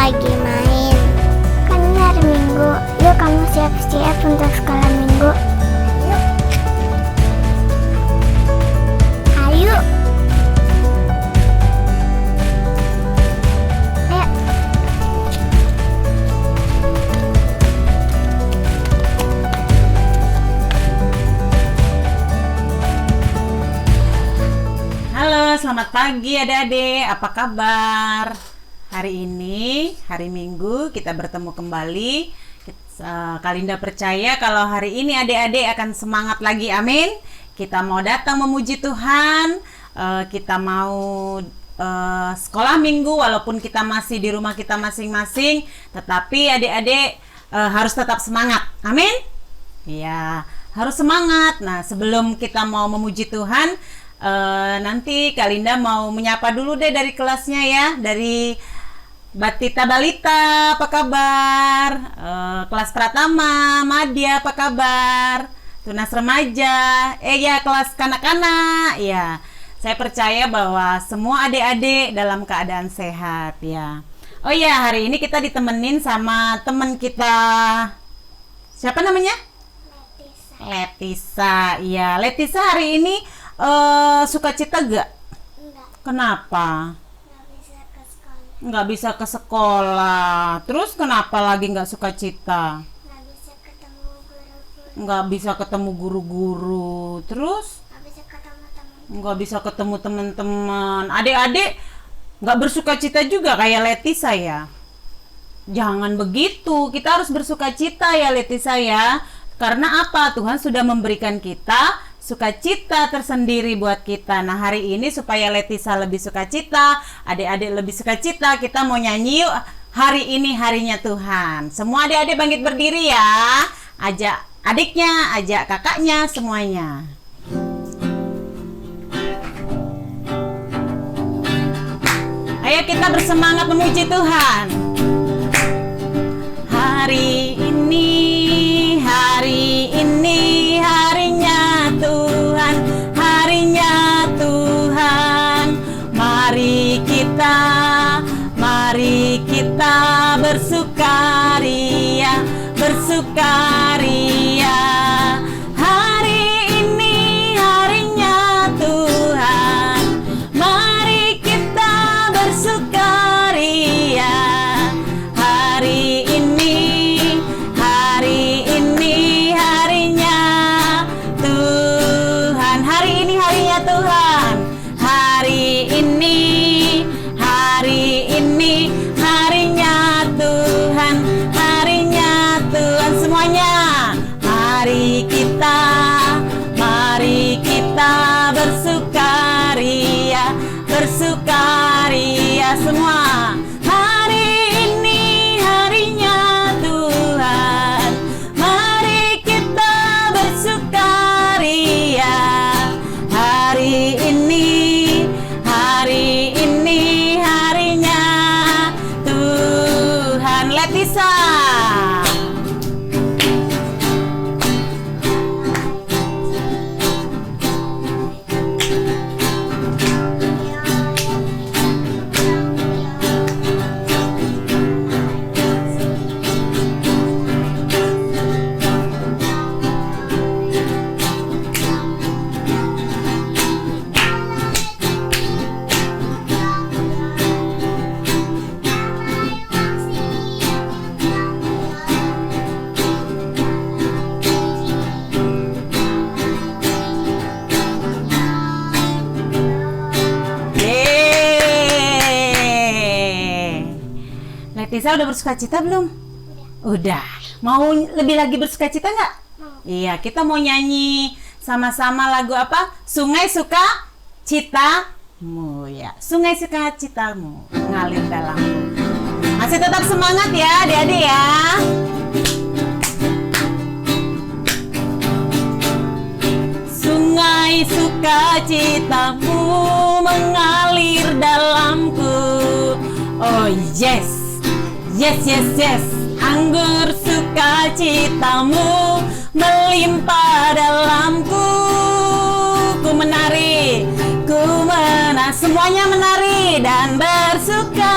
lagi main. Kan ini hari Minggu. Yuk kamu siap-siap untuk sekolah Minggu. Ayo. Ayo. Halo, selamat pagi adik-adik. Apa kabar? Hari ini, hari Minggu, kita bertemu kembali. Kalinda percaya kalau hari ini adik-adik akan semangat lagi, amin. Kita mau datang memuji Tuhan. Kita mau sekolah Minggu walaupun kita masih di rumah kita masing-masing. Tetapi adik-adik harus tetap semangat, amin. Ya, harus semangat. Nah, sebelum kita mau memuji Tuhan, nanti Kalinda mau menyapa dulu deh dari kelasnya ya, dari Batita Balita, apa kabar? Kelas Pratama, Madya, apa kabar? Tunas Remaja, ya kelas kanak-kanak, ya. Saya percaya bahwa semua adik-adik dalam keadaan sehat ya. Oh ya, hari ini kita ditemenin sama teman kita. Siapa namanya? Letisa. Iya, Letisa hari ini sukacita gak? Enggak. Kenapa? Enggak bisa ke sekolah. Nggak bisa ke sekolah. Terus kenapa lagi nggak sukacita? Enggak bisa ketemu guru-guru. Nggak bisa ketemu guru-guru. Terus Enggak bisa ketemu teman. nggak bisa ketemu teman-teman. Adik-adik nggak bersukacita juga kayak Letisa ya? Jangan begitu. Kita harus bersukacita ya Letisa ya. Karena apa? Tuhan sudah memberikan kita sukacita tersendiri buat kita. Nah, hari ini supaya Letisa lebih sukacita, adik-adik lebih sukacita, kita mau nyanyi yuk. Hari ini harinya Tuhan. Semua adik-adik bangkit berdiri ya. Ajak adiknya, ajak kakaknya, semuanya. Ayo kita bersemangat memuji Tuhan. Hari ini harinya Tuhan, harinya Tuhan. Mari kita bersukaria, bersukaria. Hari ini harinya Tuhan. Mari kita bersukaria. Hari ini harinya Tuhan. Hari ini harinya Tuhan. Hari ini harinya Tuhan. Harinya Tuhan semuanya. Mari kita bersukaria, bersukaria semua. Hari ini harinya Tuhan. Mari kita bersukaria. Hari ini harinya Tuhan. Letisa. Letisa udah bersukacita belum? Udah. Mau lebih lagi bersukacita nggak? Mau. Iya, kita mau nyanyi sama-sama lagu apa? Sungai Suka Citamu ya. Sungai Suka Citamu ngalir dalamku. Masih tetap semangat ya, adik-adik ya. Sungai sukacitamu mengalir dalamku. Oh yes. Yes, yes, yes. Anggur sukacitamu melimpah dalamku. Ku menari, semuanya menari dan bersuka.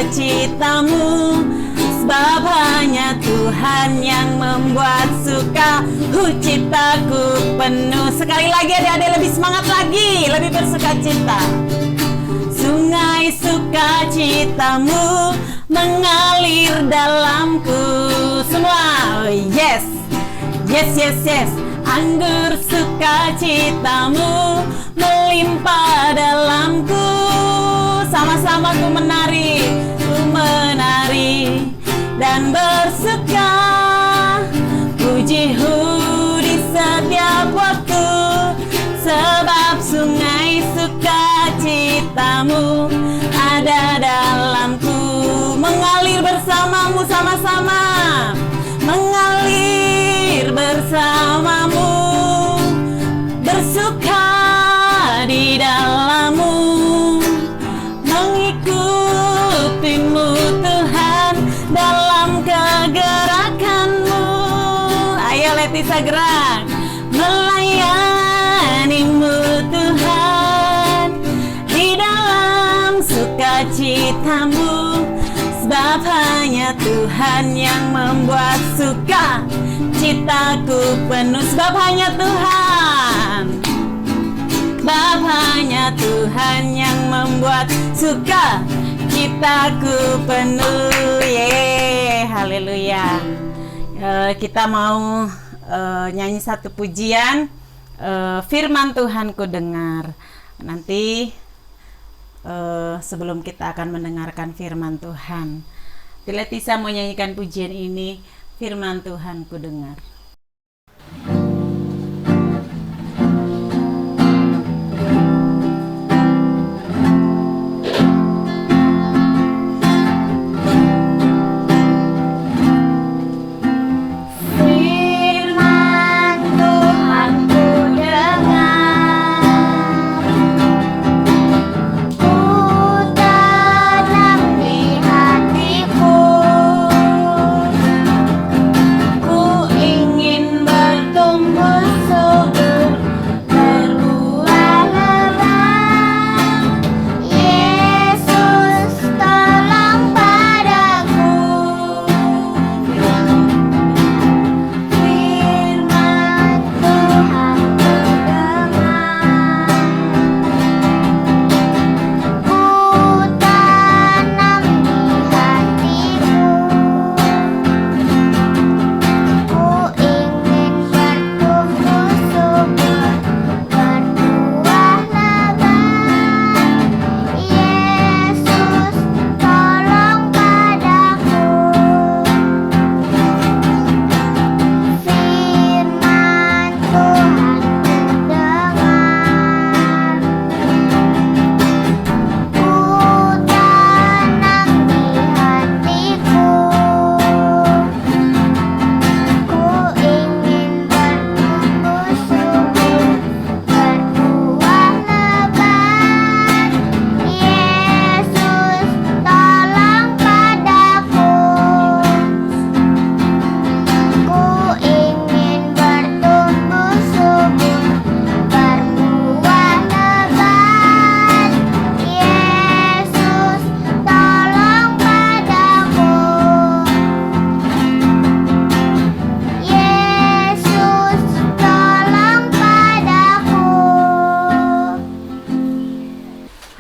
sukacitamu, sebab hanya Tuhan yang membuat suka citaku penuh. Sekali lagi adik-adik, lebih semangat lagi, lebih bersukacita. Sungai sukacitamu mengalir dalamku. Semua, yes, yes, yes, yes. Anggur sukacitamu melimpah dalamku. Sama-sama ku menari dan bersuka. Pujimu di setiap waktu, sebab sungai sukacitamu ada dalamku. Mengalir bersamamu, sama-sama mengalir bersamamu, bersuka di dalammu, mengikutimu Tuhan dalam kegerakanmu. Ayo Letisa gerak, melayanimu Tuhan di dalam sukacitamu, sebab hanya Tuhan yang membuat suka citaku penuh. Sebab hanya Tuhan, sebab hanya Tuhan yang membuat suka citaku penuh. Yeay, haleluya. Kita mau nyanyi satu pujian, firman Tuhan ku dengar. Nanti sebelum kita akan mendengarkan firman Tuhan, Letisa mau nyanyikan pujian ini, firman Tuhan ku dengar.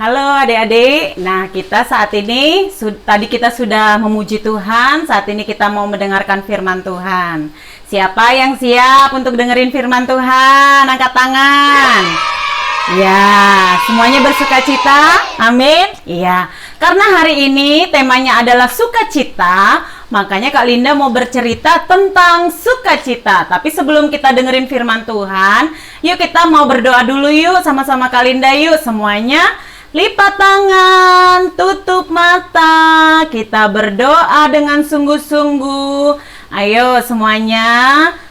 Halo adik-adik, nah kita saat ini, tadi kita sudah memuji Tuhan, saat ini kita mau mendengarkan firman Tuhan. Siapa yang siap untuk dengerin firman Tuhan? Angkat tangan. Ya, semuanya bersukacita? Amin? Iya, karena hari ini temanya adalah sukacita, makanya Kak Linda mau bercerita tentang sukacita. Tapi sebelum kita dengerin firman Tuhan, yuk kita mau berdoa dulu yuk, sama-sama Kak Linda yuk semuanya. Lipat tangan, tutup mata, kita berdoa dengan sungguh-sungguh. Ayo semuanya,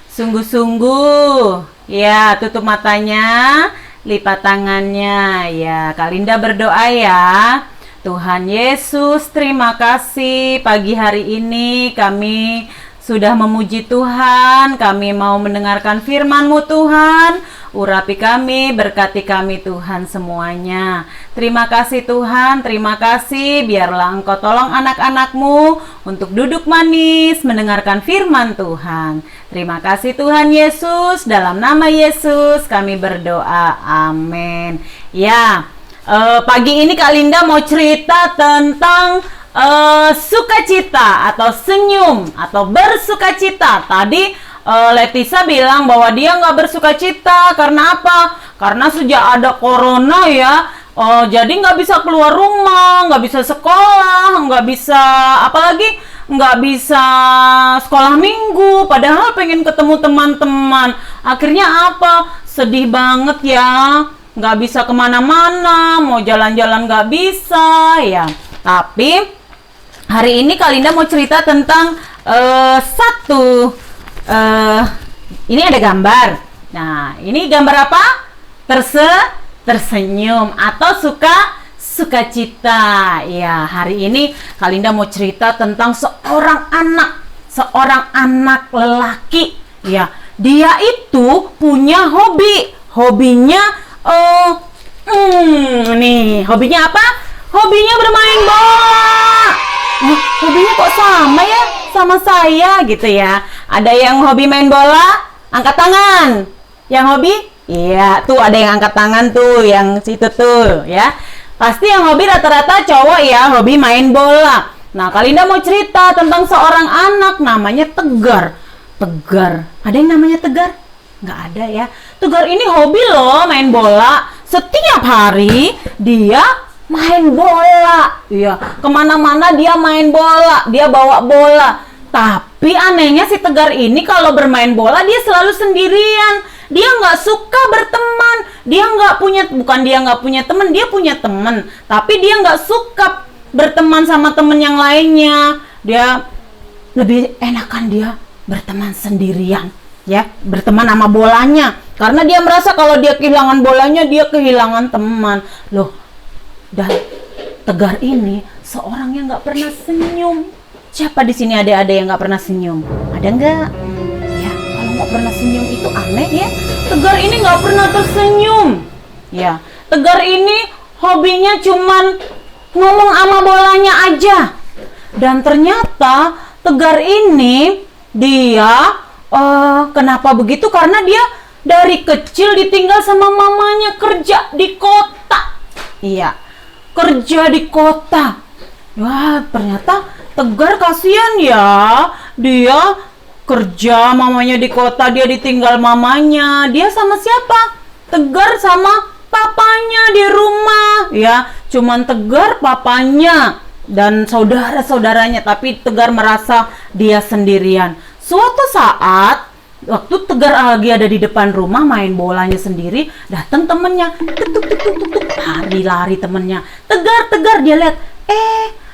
sungguh-sungguh. Ya, tutup matanya, lipat tangannya. Ya, Kak Linda berdoa ya. Tuhan Yesus, terima kasih pagi hari ini kami sudah memuji Tuhan, kami mau mendengarkan firman-Mu Tuhan. Urapi kami, berkati kami Tuhan semuanya. Terima kasih Tuhan, terima kasih. Biarlah Engkau tolong anak-anak-Mu untuk duduk manis mendengarkan firman Tuhan. Terima kasih Tuhan Yesus, dalam nama Yesus kami berdoa, amin. Ya, pagi ini Kak Linda mau cerita tentang sukacita atau senyum atau bersukacita. Tadi Letisa bilang bahwa dia nggak bersukacita karena apa? Karena sejak ada corona ya, jadi nggak bisa keluar rumah, nggak bisa sekolah, nggak bisa apalagi nggak bisa sekolah minggu. Padahal pengen ketemu teman-teman. Akhirnya apa? Sedih banget ya. Nggak bisa kemana-mana, mau jalan-jalan nggak bisa ya. Tapi hari ini Kak Linda mau cerita tentang ini ada gambar. Nah, ini gambar apa? Tersenyum atau sukacita. Ya, hari ini Kak Linda mau cerita tentang seorang anak lelaki. Ya, dia itu punya hobinya nih, hobinya apa? Hobinya bermain bola. Hobinya kok sama ya sama saya gitu ya. Ada yang hobi main bola, angkat tangan. Yang hobi? Iya, tuh ada yang angkat tangan tuh, yang situ tuh ya. Pasti yang hobi rata-rata cowok ya, hobi main bola. Nah, Kak Linda mau cerita tentang seorang anak namanya Tegar. Ada yang namanya Tegar? Nggak ada ya. Tegar ini hobi loh main bola. Setiap hari dia main bola. Iya, kemana-mana dia main bola. Dia bawa bola. Tapi anehnya si Tegar ini kalau bermain bola dia selalu sendirian. Dia nggak suka berteman. Bukan dia nggak punya teman, dia punya teman. Tapi dia nggak suka berteman sama teman yang lainnya. Dia lebih enakan dia berteman sendirian. Ya, berteman sama bolanya. Karena dia merasa kalau dia kehilangan bolanya, dia kehilangan teman. Loh, dan Tegar ini seorang yang nggak pernah senyum. Siapa di sini ada yang nggak pernah senyum? Ada nggak? Ya, kalau nggak pernah senyum itu aneh ya. Tegar ini nggak pernah tersenyum. Ya, Tegar ini hobinya cuman ngomong sama bolanya aja. Dan ternyata Tegar ini dia kenapa begitu? Karena dia dari kecil ditinggal sama mamanya kerja di kota. Iya, kerja di kota. Wah, ternyata Tegar kasihan ya. Dia kerja, mamanya di kota, dia ditinggal mamanya. Dia sama siapa? Tegar sama papanya di rumah. Ya, cuman Tegar, papanya dan saudara-saudaranya. Tapi Tegar merasa dia sendirian. Suatu saat, waktu Tegar lagi ada di depan rumah main bolanya sendiri, datang temennya, lari temennya. Tegar, dia lihat,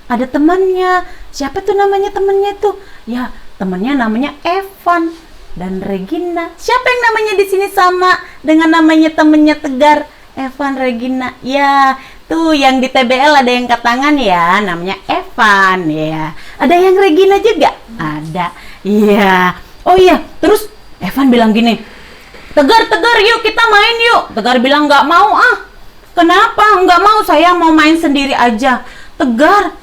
ada temannya. Siapa tuh namanya temennya tuh? Ya, temennya namanya Evan dan Regina. Siapa yang namanya di sini sama dengan namanya temennya Tegar? Evan, Regina. Ya, tuh yang di TBL ada yang angkat tangan ya, namanya Evan ya. Ada yang Regina juga? Ada. Iya. Oh iya, terus Evan bilang gini, Tegar, yuk kita main yuk. Tegar bilang nggak mau ah. Kenapa? Nggak mau, saya mau main sendiri aja. Tegar,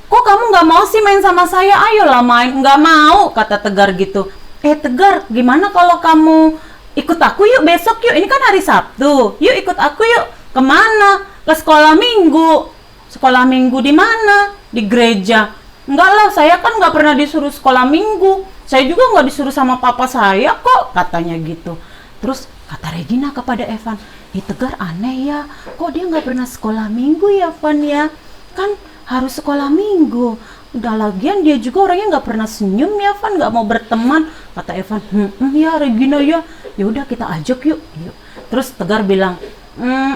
kok kamu nggak mau sih main sama saya? Ayolah main. Nggak mau, kata Tegar gitu. Tegar, gimana kalau kamu ikut aku yuk besok yuk. Ini kan hari Sabtu. Yuk ikut aku yuk. Kemana? Ke sekolah minggu. Sekolah minggu di mana? Di gereja. Enggak lah, saya kan nggak pernah disuruh sekolah minggu. Saya juga nggak disuruh sama papa saya kok, katanya gitu. Terus kata Regina kepada Evan, Tegar aneh ya, kok dia nggak pernah sekolah minggu ya, Evan ya? Kan harus sekolah minggu. Udah lagian dia juga orangnya nggak pernah senyum ya, Evan, nggak mau berteman. Kata Evan, ya Regina ya, ya udah kita ajak yuk. Terus Tegar bilang,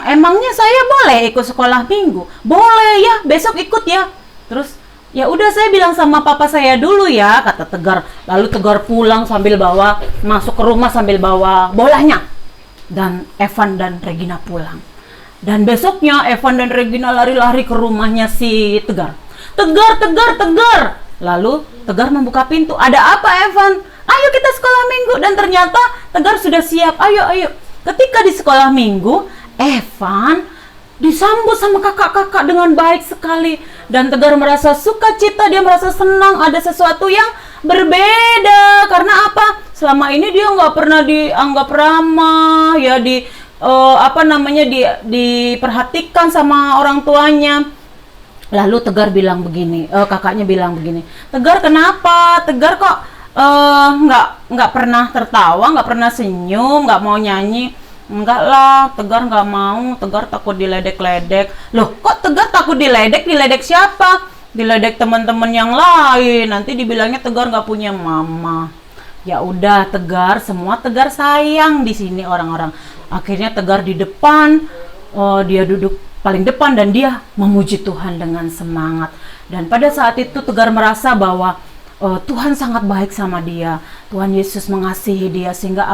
emangnya saya boleh ikut sekolah minggu? Boleh ya, besok ikut ya. Terus ya udah saya bilang sama papa saya dulu ya, kata Tegar. Lalu Tegar pulang sambil masuk ke rumah sambil bawa bolanya. Dan Evan dan Regina pulang. Dan besoknya Evan dan Regina lari-lari ke rumahnya si Tegar. Tegar. Lalu Tegar membuka pintu. Ada apa Evan? Ayo kita sekolah minggu. Dan ternyata Tegar sudah siap. Ayo. ketika di sekolah minggu, Evan disambut sama kakak-kakak dengan baik sekali. Dan Tegar merasa sukacita, dia merasa senang, ada sesuatu yang berbeda. Karena apa? Selama ini dia nggak pernah dianggap ramah, ya diperhatikan sama orang tuanya. Lalu Tegar bilang begini, kakaknya bilang begini, Tegar kenapa? Tegar kok nggak pernah tertawa, nggak pernah senyum, nggak mau nyanyi. Enggak lah, Tegar nggak mau, Tegar takut diledek-ledek. Loh, kok Tegar takut diledek? Diledek siapa? Diledek teman-teman yang lain. Nanti dibilangnya Tegar nggak punya mama. Ya udah, semua Tegar sayang di sini orang-orang. Akhirnya Tegar di depan, dia duduk paling depan dan dia memuji Tuhan dengan semangat. Dan pada saat itu Tegar merasa bahwa Tuhan sangat baik sama dia. Tuhan Yesus mengasihi dia sehingga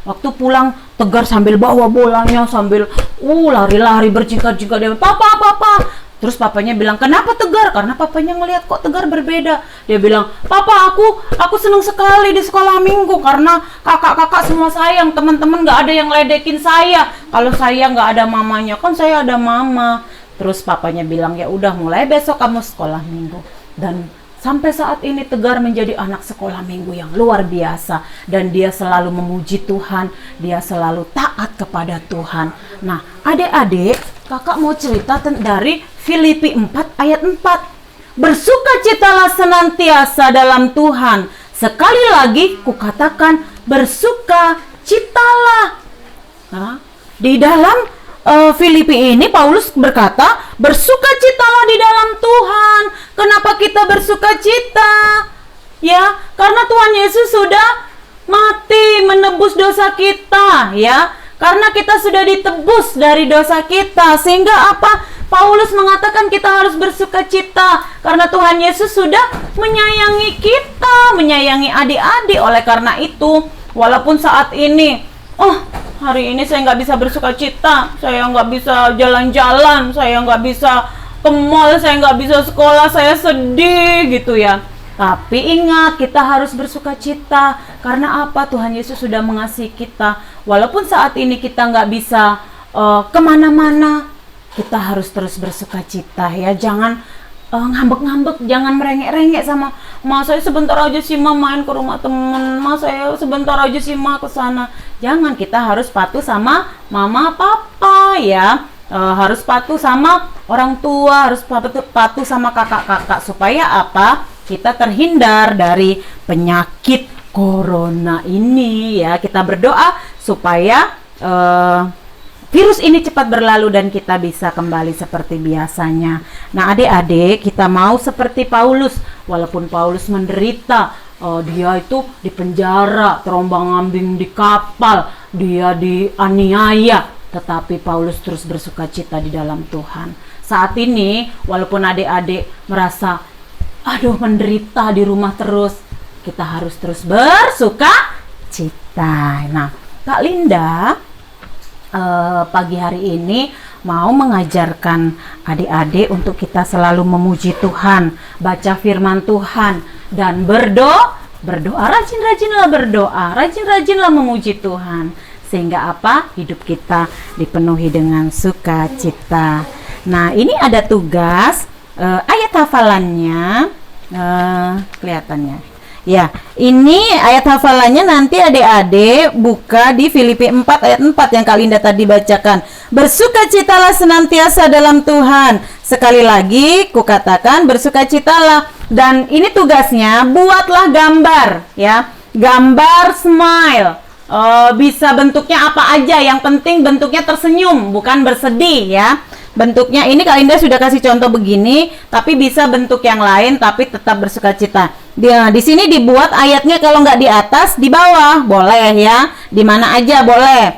waktu pulang Tegar sambil bawa bolanya, sambil lari-lari berjingkar-jingkar, dia papa. Terus papanya bilang, kenapa Tegar? Karena papanya ngelihat kok Tegar berbeda. Dia bilang, papa, aku senang sekali di sekolah minggu karena kakak-kakak semua sayang, teman-teman nggak ada yang ledekin saya. Kalau saya nggak ada mamanya, kan saya ada mama. Terus papanya bilang, ya udah, mulai besok kamu sekolah minggu. Dan sampai saat ini Tegar menjadi anak sekolah minggu yang luar biasa. Dan dia selalu memuji Tuhan, dia selalu taat kepada Tuhan. Nah, adik-adik, kakak mau cerita dari Filipi 4 ayat 4. Bersukacitalah senantiasa dalam Tuhan. Sekali lagi kukatakan, bersukacitalah. Nah, di dalam Filipi ini Paulus berkata, bersukacitalah di dalam Tuhan. Kenapa kita bersukacita? Ya, karena Tuhan Yesus sudah mati menebus dosa kita, ya. Karena kita sudah ditebus dari dosa kita, sehingga Paulus mengatakan kita harus bersukacita karena Tuhan Yesus sudah menyayangi kita, menyayangi adik-adik. Oleh karena itu, walaupun saat ini hari ini saya nggak bisa bersukacita, saya nggak bisa jalan-jalan, saya nggak bisa ke mall, saya nggak bisa sekolah, saya sedih gitu ya. Tapi ingat, kita harus bersukacita. Karena Tuhan Yesus sudah mengasihi kita. Walaupun saat ini kita nggak bisa kemana-mana, kita harus terus bersukacita ya. Jangan ngambek-ngambek, jangan merengek-rengek sama saya sebentar aja sih main ke rumah temen, saya sebentar aja sih ke sana. Jangan, kita harus patuh sama mama papa ya. Harus patuh sama orang tua, harus patuh sama kakak-kakak supaya kita terhindar dari penyakit corona ini ya. Kita berdoa supaya virus ini cepat berlalu dan kita bisa kembali seperti biasanya. Nah, adik-adik, kita mau seperti Paulus. Walaupun Paulus menderita, dia itu di penjara, terombang-ambing di kapal, dia dianiaya, tetapi Paulus terus bersukacita di dalam Tuhan. Saat ini, walaupun adik-adik merasa, menderita di rumah terus, kita harus terus bersukacita. Nah, Kak Linda pagi hari ini mau mengajarkan adik-adik untuk kita selalu memuji Tuhan, baca firman Tuhan, dan berdoa, rajin-rajinlah berdoa, rajin-rajinlah memuji Tuhan, sehingga hidup kita dipenuhi dengan sukacita. Nah, ini ada tugas ayat hafalannya, kelihatannya. Ya, ini ayat hafalannya nanti adik-adik buka di Filipi 4 ayat 4 yang Kak Linda tadi bacakan. Bersukacitalah senantiasa dalam Tuhan. Sekali lagi kukatakan bersukacitalah. Dan ini tugasnya, buatlah gambar ya. Gambar smile. Bisa bentuknya apa aja, yang penting bentuknya tersenyum, bukan bersedih ya. Bentuknya ini Kak Linda sudah kasih contoh begini, tapi bisa bentuk yang lain tapi tetap bersukacita. Di sini dibuat ayatnya kalau nggak di atas, di bawah boleh ya, di mana aja boleh.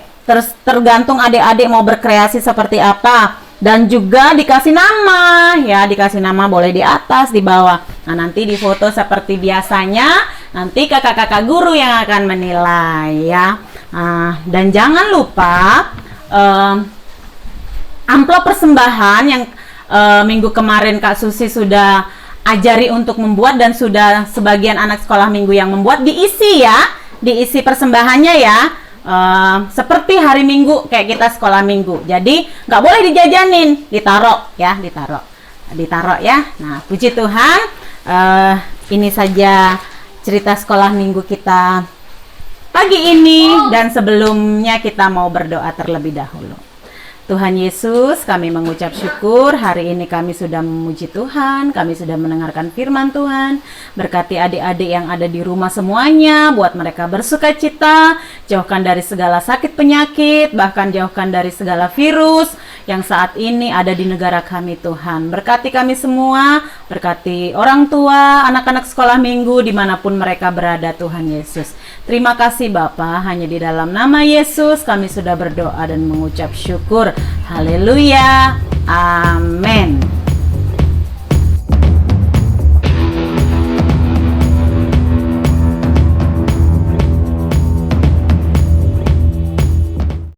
Tergantung adik-adik mau berkreasi seperti apa. Dan juga dikasih nama ya, dikasih nama boleh di atas, di bawah. Nah, nanti difoto seperti biasanya, nanti kakak-kakak guru yang akan menilai ya. Dan jangan lupa amplop persembahan yang minggu kemarin Kak Susi sudah ajari untuk membuat, dan sudah sebagian anak sekolah minggu yang membuat, diisi ya, diisi persembahannya ya. seperti hari Minggu kayak kita sekolah Minggu. Jadi nggak boleh dijajanin, ditaruh ya. Nah, puji Tuhan, ini saja cerita sekolah Minggu kita pagi ini, dan sebelumnya kita mau berdoa terlebih dahulu. Tuhan Yesus, kami mengucap syukur hari ini kami sudah memuji Tuhan, kami sudah mendengarkan firman Tuhan. Berkati adik-adik yang ada di rumah semuanya, buat mereka bersuka cita, jauhkan dari segala sakit penyakit, bahkan jauhkan dari segala virus yang saat ini ada di negara kami Tuhan. Berkati kami semua, berkati orang tua, anak-anak sekolah minggu dimanapun mereka berada Tuhan Yesus. Terima kasih Bapa, hanya di dalam nama Yesus kami sudah berdoa dan mengucap syukur. Haleluya, amin.